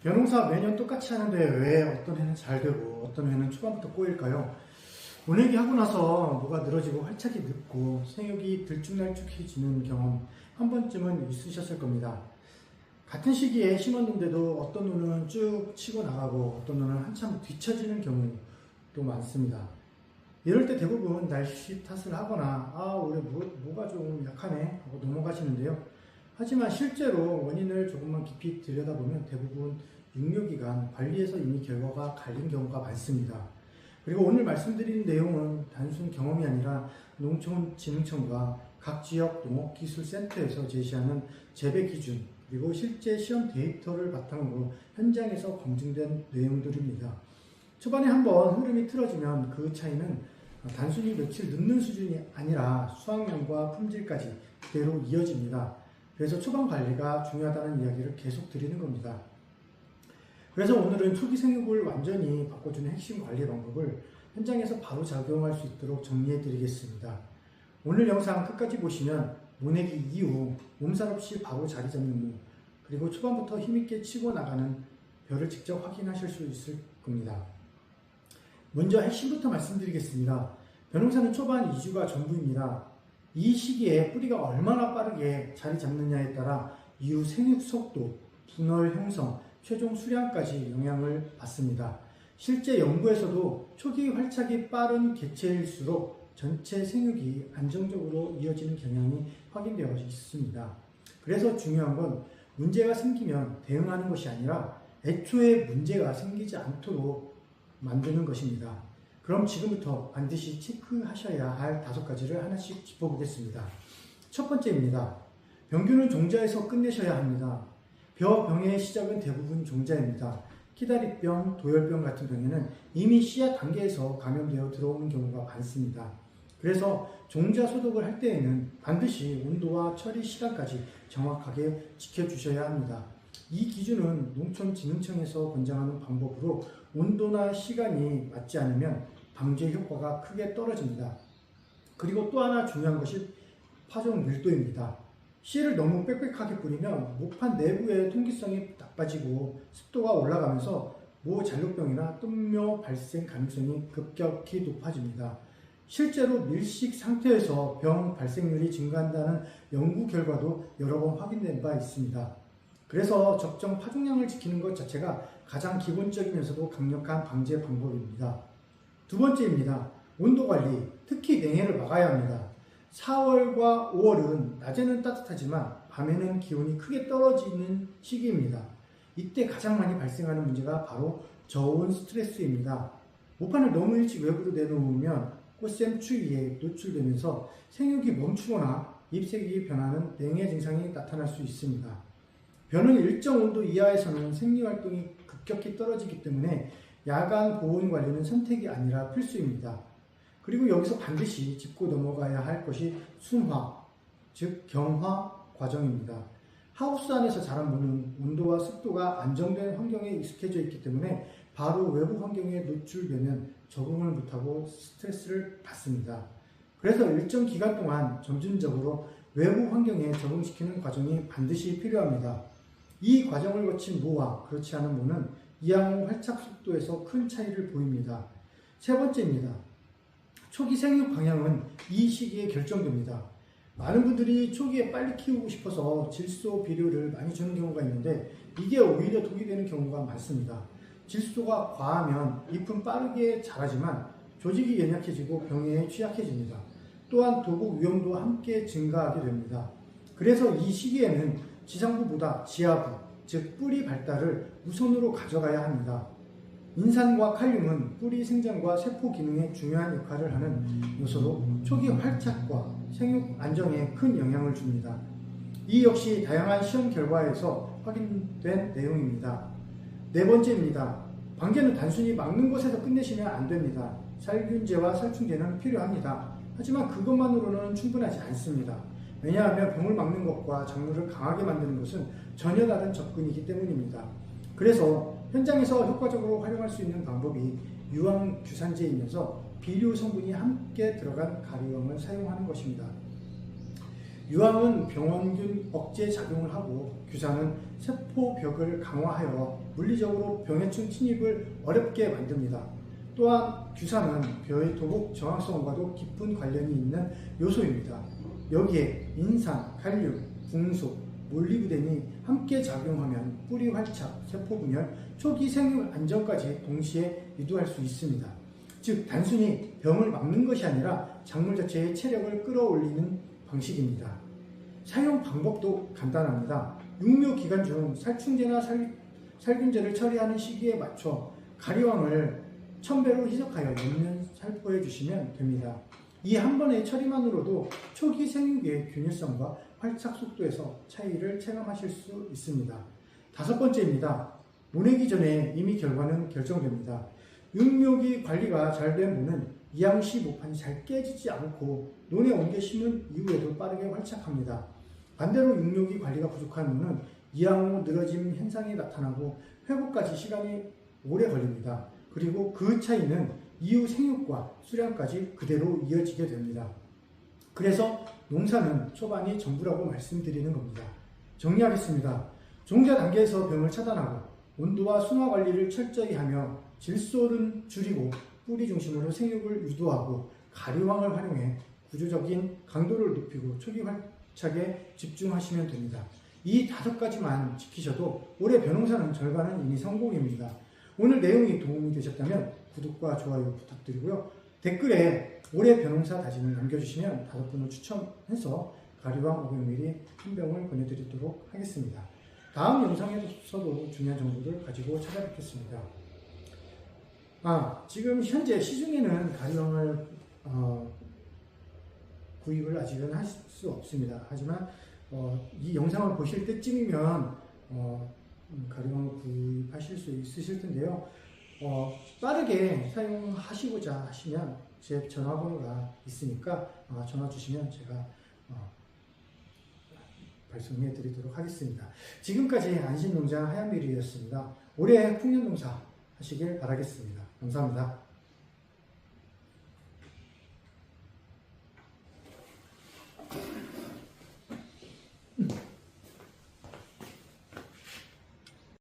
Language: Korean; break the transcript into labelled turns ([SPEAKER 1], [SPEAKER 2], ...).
[SPEAKER 1] 변호사 매년 똑같이 하는데 왜 어떤 해는 잘 되고 어떤 해는 초반부터 꼬일까요? 모내기 하고 나서 뭐가 늘어지고 활착이 늦고 생육이 들쭉날쭉해지는 경험 한 번쯤은 있으셨을 겁니다. 같은 시기에 심었는데도 어떤 눈은 쭉 치고 나가고 어떤 눈은 한참 뒤처지는 경우도 많습니다. 이럴 때 대부분 날씨 탓을 하거나 올해 뭐가 좀 약하네 하고 넘어가시는데요. 하지만 실제로 원인을 조금만 깊이 들여다보면 대부분 육묘기간 관리에서 이미 결과가 갈린 경우가 많습니다. 그리고 오늘 말씀드린 내용은 단순 경험이 아니라 농촌진흥청과 각 지역 농업기술센터에서 제시하는 재배 기준 그리고 실제 시험 데이터를 바탕으로 현장에서 검증된 내용들입니다. 초반에 한번 흐름이 틀어지면 그 차이는 단순히 며칠 늦는 수준이 아니라 수확량과 품질까지 그대로 이어집니다. 그래서 초반 관리가 중요하다는 이야기를 계속 드리는 겁니다. 그래서 오늘은 초기 생육을 완전히 바꿔주는 핵심 관리 방법을 현장에서 바로 작용할 수 있도록 정리해 드리겠습니다. 오늘 영상 끝까지 보시면 모내기 이후 몸살 없이 바로 자리 잡는 무 그리고 초반부터 힘있게 치고 나가는 벼를 직접 확인하실 수 있을 겁니다. 먼저 핵심부터 말씀드리겠습니다. 벼농사는 초반 2주가 전부입니다. 이 시기에 뿌리가 얼마나 빠르게 자리 잡느냐에 따라 이후 생육 속도, 분월 형성, 최종 수량까지 영향을 받습니다. 실제 연구에서도 초기 활착이 빠른 개체일수록 전체 생육이 안정적으로 이어지는 경향이 확인되어 있습니다. 그래서 중요한 건 문제가 생기면 대응하는 것이 아니라 애초에 문제가 생기지 않도록 만드는 것입니다. 그럼 지금부터 반드시 체크하셔야 할 5가지를 하나씩 짚어보겠습니다. 첫 번째입니다. 병균은 종자에서 끝내셔야 합니다. 병의 시작은 대부분 종자입니다. 키다리병, 도열병 같은 병에는 이미 씨앗 단계에서 감염되어 들어오는 경우가 많습니다. 그래서 종자 소독을 할 때에는 반드시 온도와 처리 시간까지 정확하게 지켜주셔야 합니다. 이 기준은 농촌진흥청에서 권장하는 방법으로 온도나 시간이 맞지 않으면 방제 효과가 크게 떨어집니다. 그리고 또 하나 중요한 것이 파종 밀도입니다. 씨를 너무 빽빽하게 뿌리면 목판 내부의 통기성이 나빠지고 습도가 올라가면서 모잔류병이나 뜸묘 발생 가능성이 급격히 높아집니다. 실제로 밀식 상태에서 병 발생률이 증가한다는 연구 결과도 여러 번 확인된 바 있습니다. 그래서 적정 파종량을 지키는 것 자체가 가장 기본적이면서도 강력한 방제 방법입니다. 두 번째입니다. 온도 관리, 특히 냉해를 막아야 합니다. 4월과 5월은 낮에는 따뜻하지만 밤에는 기온이 크게 떨어지는 시기입니다. 이때 가장 많이 발생하는 문제가 바로 저온 스트레스입니다. 모판을 너무 일찍 외부로 내놓으면 꽃샘 추위에 노출되면서 생육이 멈추거나 잎색이 변하는 냉해 증상이 나타날 수 있습니다. 벼는 일정 온도 이하에서는 생리활동이 급격히 떨어지기 때문에 야간 보온 관리는 선택이 아니라 필수입니다. 그리고 여기서 반드시 짚고 넘어가야 할 것이 순화, 즉 경화 과정입니다. 하우스 안에서 자란 무는 온도와 습도가 안정된 환경에 익숙해져 있기 때문에 바로 외부 환경에 노출되면 적응을 못하고 스트레스를 받습니다. 그래서 일정 기간 동안 점진적으로 외부 환경에 적응시키는 과정이 반드시 필요합니다. 이 과정을 거친 무와 그렇지 않은 무는 이양 후 활착 속도에서 큰 차이를 보입니다. 세 번째입니다. 초기 생육 방향은 이 시기에 결정됩니다. 많은 분들이 초기에 빨리 키우고 싶어서 질소 비료를 많이 주는 경우가 있는데 이게 오히려 독이 되는 경우가 많습니다. 질소가 과하면 잎은 빠르게 자라지만 조직이 연약해지고 병에 취약해집니다. 또한 도복 위험도 함께 증가하게 됩니다. 그래서 이 시기에는 지상부보다 지하부, 즉 뿌리 발달을 우선으로 가져가야 합니다. 인산과 칼륨은 뿌리 생장과 세포 기능에 중요한 역할을 하는 요소로 초기 활착과 생육 안정에 큰 영향을 줍니다. 이 역시 다양한 시험 결과에서 확인된 내용입니다. 네 번째입니다. 방제는 단순히 막는 것에서 끝내시면 안 됩니다. 살균제와 살충제는 필요합니다. 하지만 그것만으로는 충분하지 않습니다. 왜냐하면 병을 막는 것과 작물을 강하게 만드는 것은 전혀 다른 접근이기 때문입니다. 그래서 현장에서 효과적으로 활용할 수 있는 방법이 유황규산제이면서 비료 성분이 함께 들어간 가리용을 사용하는 것입니다. 유황은 병원균 억제 작용을 하고 규산은 세포벽을 강화하여 물리적으로 병해충 침입을 어렵게 만듭니다. 또한 규산은 벼의 도복 저항성과도 깊은 관련이 있는 요소입니다. 여기에 인산, 칼륨, 붕소, 몰리브덴이 함께 작용하면 뿌리 활착, 세포 분열, 초기 생육 안정까지 동시에 유도할 수 있습니다. 즉 단순히 병을 막는 것이 아니라 작물 자체의 체력을 끌어올리는 방식입니다. 사용 방법도 간단합니다. 육묘 기간 중 살충제나 살균제를 처리하는 시기에 맞춰 가리왕을 1000배로 희석하여 옆면 살포해 주시면 됩니다. 이 한 번의 처리만으로도 초기 생육의 균일성과 활착 속도에서 차이를 체감하실 수 있습니다. 5번째입니다. 모내기 전에 이미 결과는 결정됩니다. 육묘기 관리가 잘 된 모는 이양시 모판이 잘 깨지지 않고 논에 옮겨 심은 이후에도 빠르게 활착합니다. 반대로 육묘기 관리가 부족한 모는 이양 후 늘어짐 현상이 나타나고 회복까지 시간이 오래 걸립니다. 그리고 그 차이는 이후 생육과 수량까지 그대로 이어지게 됩니다. 그래서 농사는 초반이 전부라고 말씀드리는 겁니다. 정리하겠습니다. 종자 단계에서 병을 차단하고 온도와 순화 관리를 철저히 하며 질소는 줄이고 뿌리 중심으로 생육을 유도하고 가리왕을 활용해 구조적인 강도를 높이고 초기 활착에 집중하시면 됩니다. 이 5가지만 지키셔도 올해 벼농사는 절반은 이미 성공입니다. 오늘 내용이 도움이 되셨다면 구독과 좋아요 부탁드리고요. 댓글에 올해 벼농사 다짐을 남겨주시면 5분을 추첨해서 가리왕 500ml 한 병을 보내드리도록 하겠습니다. 다음 영상에서도 중요한 정보를 가지고 찾아뵙겠습니다. 지금 현재 시중에는 가리왕을 구입을 아직은 할 수 없습니다. 하지만 이 영상을 보실 때쯤이면 가리왕을 구입하실 수 있으실 텐데요. 빠르게 사용하시고자 하시면 제 전화번호가 있으니까 전화 주시면 제가 발송해 드리도록 하겠습니다. 지금까지 안신농장 하얀미리였습니다. 올해 풍년농사 하시길 바라겠습니다. 감사합니다.